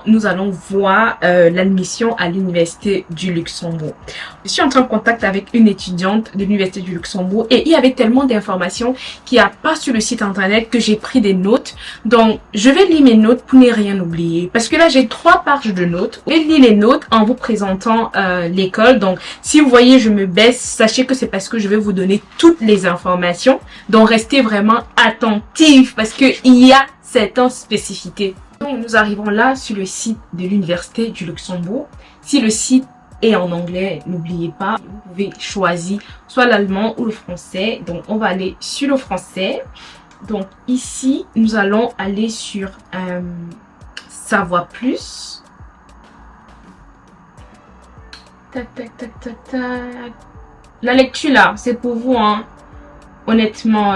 Nous allons voir l'admission à l'Université du Luxembourg. Je suis entrée en contact avec une étudiante de l'Université du Luxembourg et il y avait tellement d'informations qu'il n'y a pas sur le site internet que j'ai pris des notes. Donc, je vais lire mes notes pour ne rien oublier. Parce que là, j'ai 3 pages de notes. Je vais lire les notes en vous présentant l'école. Donc, si vous voyez, je me baisse, sachez que c'est parce que je vais vous donner toutes les informations. Donc, restez vraiment attentifs parce qu'il y a certaines spécificités. Donc, nous arrivons là sur le site de l'Université du Luxembourg. Si le site est en anglais, n'oubliez pas, vous pouvez choisir soit l'allemand ou le français. Donc, on va aller sur le français. Donc, ici, nous allons aller sur Savoir plus. Tac, tac, tac, tac, tac. La lecture là, c'est pour vous, hein. Honnêtement,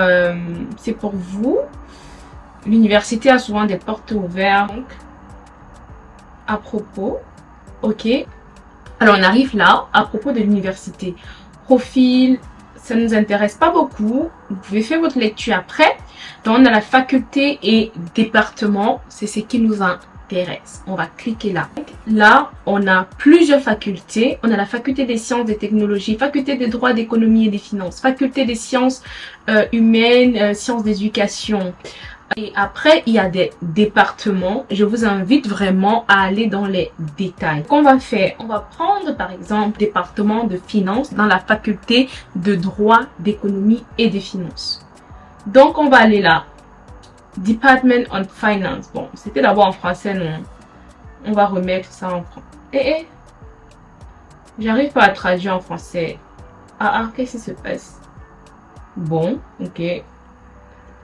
c'est pour vous. L'université a souvent des portes ouvertes. Donc, à propos, ok. Alors, on arrive là, à propos de l'université. Profil, ça ne nous intéresse pas beaucoup. Vous pouvez faire votre lecture après. Donc, on a la faculté et département. C'est ce qui nous intéresse. On va cliquer là. Là, on a plusieurs facultés. On a la faculté des sciences et technologies, faculté des droits, d'économie et des finances, faculté des sciences humaines, sciences d'éducation. Et après, il y a des départements. Je vous invite vraiment à aller dans les détails. Qu'on va faire, on va prendre par exemple département de finances dans la faculté de droit, d'économie et des finances. Donc, on va aller là. Department on Finance. Bon, c'était d'abord en français, non. On va remettre ça en français. J'arrive pas à traduire en français. Qu'est-ce qui se passe? Bon, ok.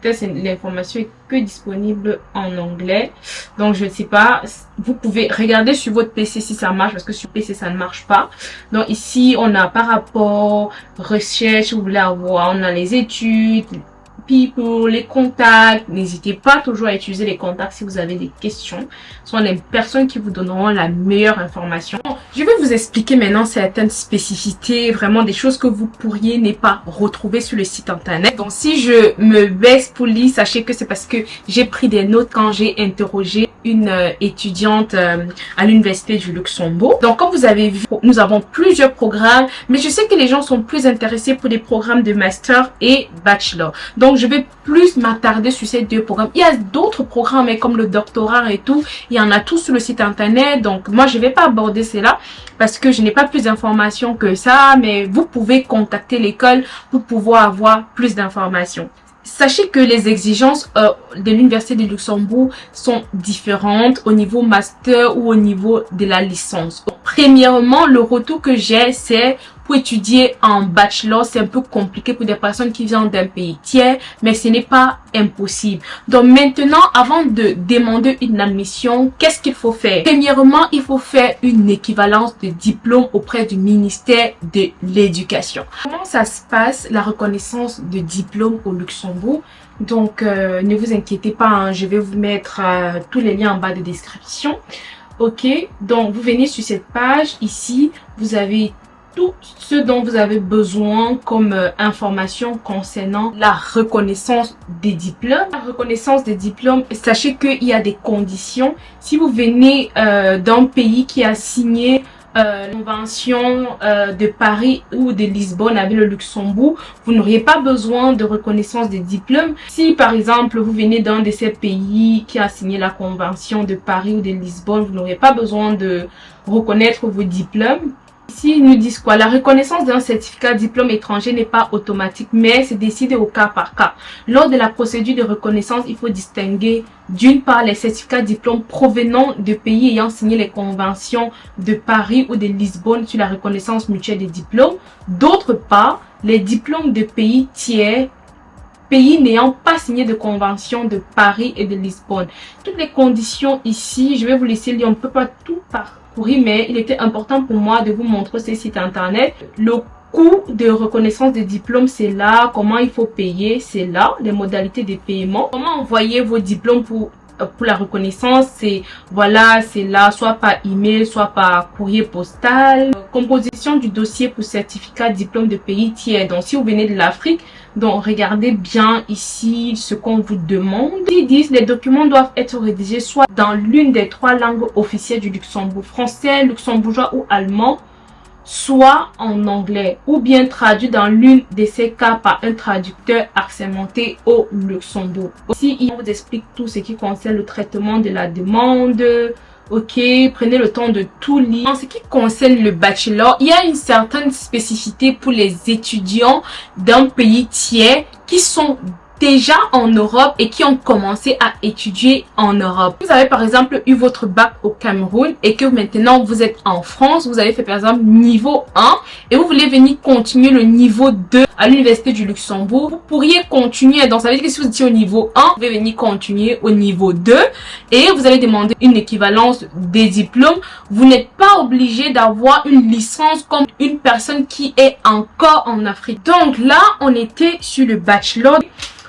L'information est que disponible en anglais, donc je ne sais pas. Vous pouvez regarder sur votre PC si ça marche, parce que sur PC ça ne marche pas. Donc ici on a par rapport recherche, vous voulez avoir, on a les études, people, les contacts. N'hésitez pas toujours à utiliser les contacts si vous avez des questions. Ce sont les personnes qui vous donneront la meilleure information. Je vais vous expliquer maintenant certaines spécificités, vraiment des choses que vous pourriez ne pas retrouver sur le site internet. Donc si je me baisse pour lire, sachez que c'est parce que j'ai pris des notes quand j'ai interrogé une étudiante à l'Université du Luxembourg. Donc comme vous avez vu, nous avons plusieurs programmes, mais je sais que les gens sont plus intéressés pour des programmes de master et bachelor. Donc je vais plus m'attarder sur ces 2 programmes. Il y a d'autres programmes comme le doctorat et tout, il y en a tous sur le site internet. Donc moi je vais pas aborder cela parce que je n'ai pas plus d'informations que ça, mais vous pouvez contacter l'école pour pouvoir avoir plus d'informations. Sachez que les exigences de l'Université du Luxembourg sont différentes au niveau master ou au niveau de la licence. Donc, premièrement, le retour que j'ai, c'est pour étudier en bachelor, c'est un peu compliqué pour des personnes qui viennent d'un pays tiers, mais ce n'est pas impossible. Donc maintenant, avant de demander une admission, qu'est-ce qu'il faut faire? Premièrement, il faut faire une équivalence de diplôme auprès du ministère de l'Éducation. Comment ça se passe, la reconnaissance de diplôme au Luxembourg? Donc, ne vous inquiétez pas, hein, je vais vous mettre tous les liens en bas de description. Ok, donc vous venez sur cette page. Ici, vous avez tout ce dont vous avez besoin comme information concernant la reconnaissance des diplômes. La reconnaissance des diplômes, sachez qu'il y a des conditions. Si vous venez d'un pays qui a signé la convention de Paris ou de Lisbonne avec le Luxembourg, vous n'auriez pas besoin de reconnaissance des diplômes. Si par exemple vous venez d'un de ces pays qui a signé la convention de Paris ou de Lisbonne, vous n'aurez pas besoin de reconnaître vos diplômes. Ici, ils nous disent quoi? La reconnaissance d'un certificat diplôme étranger n'est pas automatique, mais c'est décidé au cas par cas. Lors de la procédure de reconnaissance, il faut distinguer d'une part les certificats diplômes provenant de pays ayant signé les conventions de Paris ou de Lisbonne sur la reconnaissance mutuelle des diplômes. D'autre part, les diplômes de pays tiers, pays n'ayant pas signé de convention de Paris et de Lisbonne. Toutes les conditions ici, je vais vous laisser lire, on ne peut pas tout parcourir, mais il était important pour moi de vous montrer ces sites internet. Le coût de reconnaissance des diplômes, c'est là. Comment il faut payer, c'est là. Les modalités de paiement. Comment envoyer vos diplômes pour pour la reconnaissance, c'est voilà, c'est là, soit par email, soit par courrier postal. Composition du dossier pour certificat diplôme de pays tiers. Donc, si vous venez de l'Afrique, donc regardez bien ici ce qu'on vous demande. Ils disent les documents doivent être rédigés soit dans l'une des 3 langues officielles du Luxembourg, français, luxembourgeois ou allemand, soit en anglais, ou bien traduit dans l'une de ces cas par un traducteur assermenté au Luxembourg. Aussi, il vous explique tout ce qui concerne le traitement de la demande. Ok, prenez le temps de tout lire. En ce qui concerne le bachelor, il y a une certaine spécificité pour les étudiants d'un pays tiers qui sont déjà en Europe et qui ont commencé à étudier en Europe. Vous avez par exemple eu votre bac au Cameroun et que maintenant vous êtes en France, vous avez fait par exemple niveau 1 et vous voulez venir continuer le niveau 2 à l'université du Luxembourg, vous pourriez continuer. Donc ça veut dire que si vous étiez au niveau 1, vous pouvez venir continuer au niveau 2 et vous allez demander une équivalence des diplômes. Vous n'êtes pas obligé d'avoir une licence comme une personne qui est encore en Afrique. Donc là, on était sur le bachelor.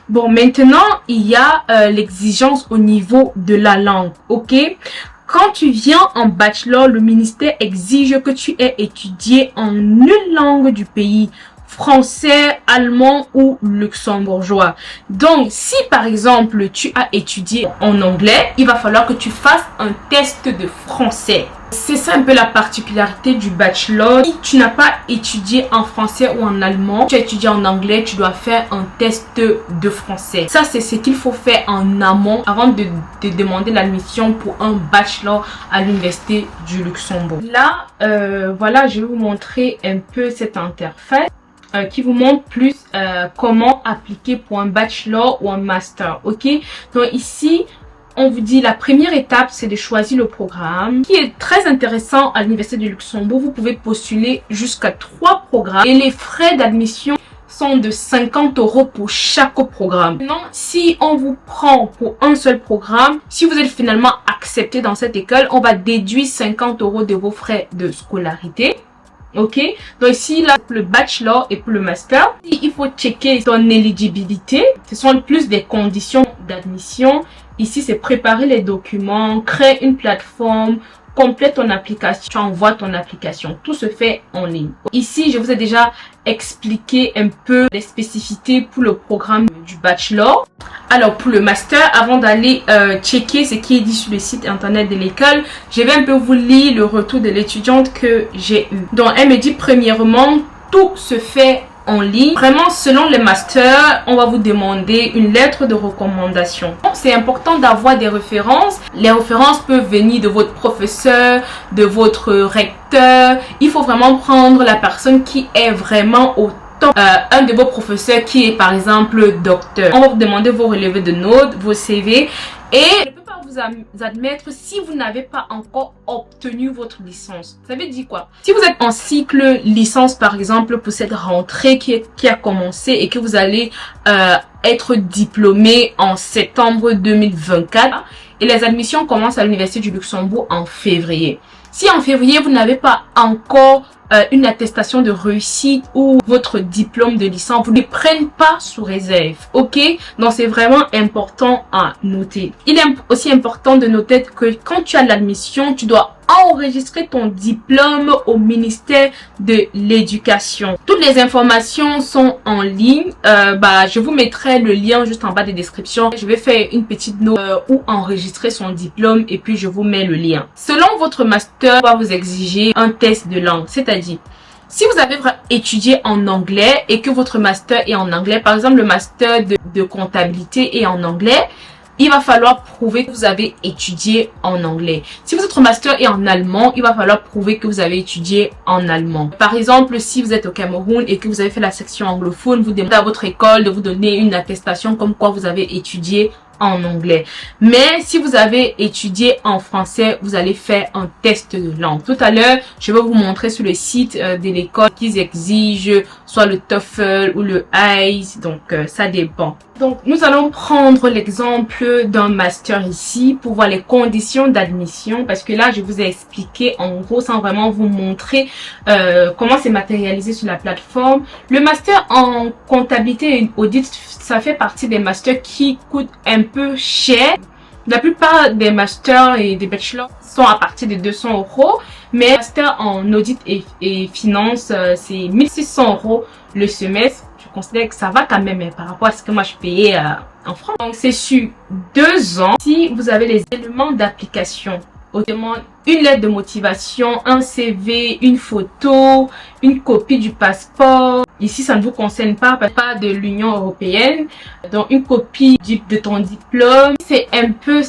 Bon, maintenant, il y a l'exigence au niveau de la langue, ok? Quand tu viens en bachelor, le ministère exige que tu aies étudié en une langue du pays, français, allemand ou luxembourgeois. Donc, si par exemple, tu as étudié en anglais, il va falloir que tu fasses un test de français. C'est ça un peu la particularité du bachelor. Si tu n'as pas étudié en français ou en allemand, tu as étudié en anglais, tu dois faire un test de français. Ça, c'est ce qu'il faut faire en amont avant de demander l'admission pour un bachelor à l'université du Luxembourg. Là, voilà, je vais vous montrer un peu cette interface qui vous montre plus comment appliquer pour un bachelor ou un master. Ok, donc ici on vous dit la première étape, c'est de choisir le programme qui est très intéressant à l'université du Luxembourg. Vous pouvez postuler jusqu'à 3 programmes et les frais d'admission sont de 50 € pour chaque programme. Maintenant, si on vous prend pour un seul programme, si vous êtes finalement accepté dans cette école, on va déduire 50 € de vos frais de scolarité. Ok, donc ici là pour le bachelor et pour le master, il faut checker ton éligibilité. Ce sont plus des conditions d'admission. Ici c'est préparer les documents, créer une plateforme, complète ton application, envoie ton application. Tout se fait en ligne. Ici je vous ai déjà expliqué un peu les spécificités pour le programme du bachelor. Alors pour le master, avant d'aller checker ce qui est dit sur le site internet de l'école, je vais un peu vous lire le retour de l'étudiante que j'ai eu. Donc elle me dit premièrement, tout se fait en ligne. Vraiment, selon les masters, on va vous demander une lettre de recommandation. C'est important d'avoir des références. Les références peuvent venir de votre professeur, de votre recteur. Il faut vraiment prendre la personne qui est vraiment au top. Un de vos professeurs qui est par exemple docteur. On va vous demander vos relevés de notes, vos CV et je ne peux pas vous admettre si vous n'avez pas encore obtenu votre licence. Ça veut dire quoi? Si vous êtes en cycle licence par exemple pour cette rentrée qui a commencé et que vous allez être diplômé en septembre 2024 et les admissions commencent à l'université du Luxembourg en février. Si en février vous n'avez pas encore une attestation de réussite ou votre diplôme de licence, vous ne les prennent pas sous réserve, ok? Donc c'est vraiment important à noter. Il est aussi important de noter que quand tu as l'admission, tu dois enregistrer ton diplôme au ministère de l'Éducation. Toutes les informations sont en ligne. Je vous mettrai le lien juste en bas de description. Je vais faire une petite note où enregistrer son diplôme et puis je vous mets le lien. Selon votre master, on va vous exiger un test de langue, c'est-à-dire si vous avez étudié en anglais et que votre master est en anglais, par exemple le master de comptabilité est en anglais, il va falloir prouver que vous avez étudié en anglais. Si votre master est en allemand, il va falloir prouver que vous avez étudié en allemand. Par exemple, si vous êtes au Cameroun et que vous avez fait la section anglophone, vous demandez à votre école de vous donner une attestation comme quoi vous avez étudié en anglais. Mais si vous avez étudié en français, vous allez faire un test de langue. Tout à l'heure, je vais vous montrer sur le site de l'école qu'ils exigent soit le TOEFL ou le IELTS. Donc, ça dépend. Donc, nous allons prendre l'exemple d'un master ici pour voir les conditions d'admission parce que là, je vous ai expliqué en gros sans vraiment vous montrer comment c'est matérialisé sur la plateforme. Le master en comptabilité et audit, ça fait partie des masters qui coûtent un peu cher. La plupart des masters et des bachelors sont à partir de 200 €, mais master en audit et finance, c'est 1600 € le semestre. Je considère que ça va quand même, hein, par rapport à ce que moi je payais en France. Donc c'est sur 2 ans. Si vous avez les éléments d'application, autrement une lettre de motivation, un CV, une photo, une copie du passeport. Ici, ça ne vous concerne pas de l'Union européenne. Donc, une copie de ton diplôme. C'est un peu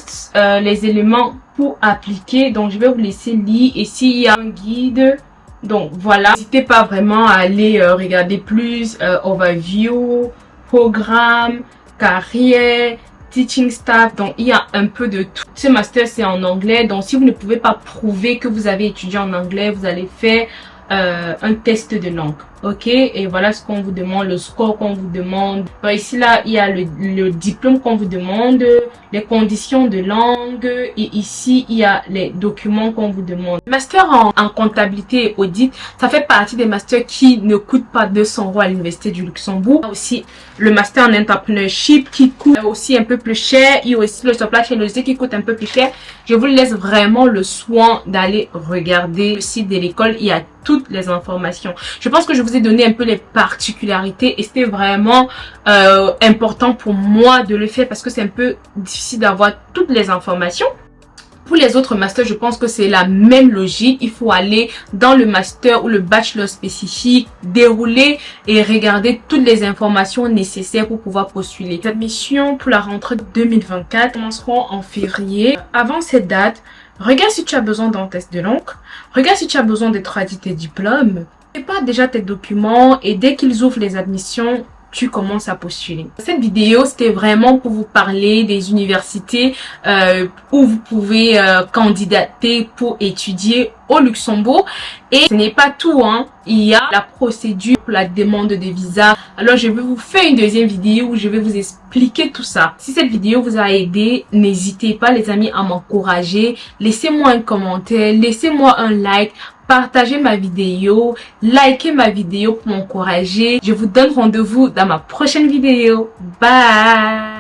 les éléments pour appliquer. Donc, je vais vous laisser lire. Et s'il y a un guide, donc voilà. N'hésitez pas vraiment à aller regarder plus. Overview, programme, carrière, teaching staff, donc il y a un peu de tout. Ce master c'est en anglais, donc si vous ne pouvez pas prouver que vous avez étudié en anglais, vous allez faire un test de langue, ok, et voilà ce qu'on vous demande, le score qu'on vous demande. Donc ici là il y a le diplôme qu'on vous demande, les conditions de langue, et ici il y a les documents qu'on vous demande. Master en comptabilité et audit, ça fait partie des masters qui ne coûtent pas 200 € à l'université du Luxembourg. Il y a aussi le master en entrepreneurship qui coûte aussi un peu plus cher. Il y a aussi le supply chain logistique qui coûte un peu plus cher. Je vous laisse vraiment le soin d'aller regarder le site de l'école. Il y a toutes les informations. Je pense que je vous ai donné un peu les particularités et c'était vraiment important pour moi de le faire parce que c'est un peu difficile d'avoir toutes les informations. Pour les autres masters, je pense que c'est la même logique. Il faut aller dans le master ou le bachelor spécifique, dérouler et regarder toutes les informations nécessaires pour pouvoir postuler. Les admissions pour la rentrée 2024 commenceront en février. Avant cette date, regarde si tu as besoin d'un test de langue. Regarde si tu as besoin de traduire tes diplômes. Prépare déjà tes documents et dès qu'ils ouvrent les admissions, tu commences à postuler. Cette vidéo, c'était vraiment pour vous parler des universités où vous pouvez candidater pour étudier au Luxembourg. Et ce n'est pas tout, hein. Il y a la procédure pour la demande de visa. Alors, je vais vous faire une deuxième vidéo où je vais vous expliquer tout ça. Si cette vidéo vous a aidé, n'hésitez pas, les amis, à m'encourager. Laissez-moi un commentaire, laissez-moi un like. Partagez ma vidéo, likez ma vidéo pour m'encourager. Je vous donne rendez-vous dans ma prochaine vidéo. Bye!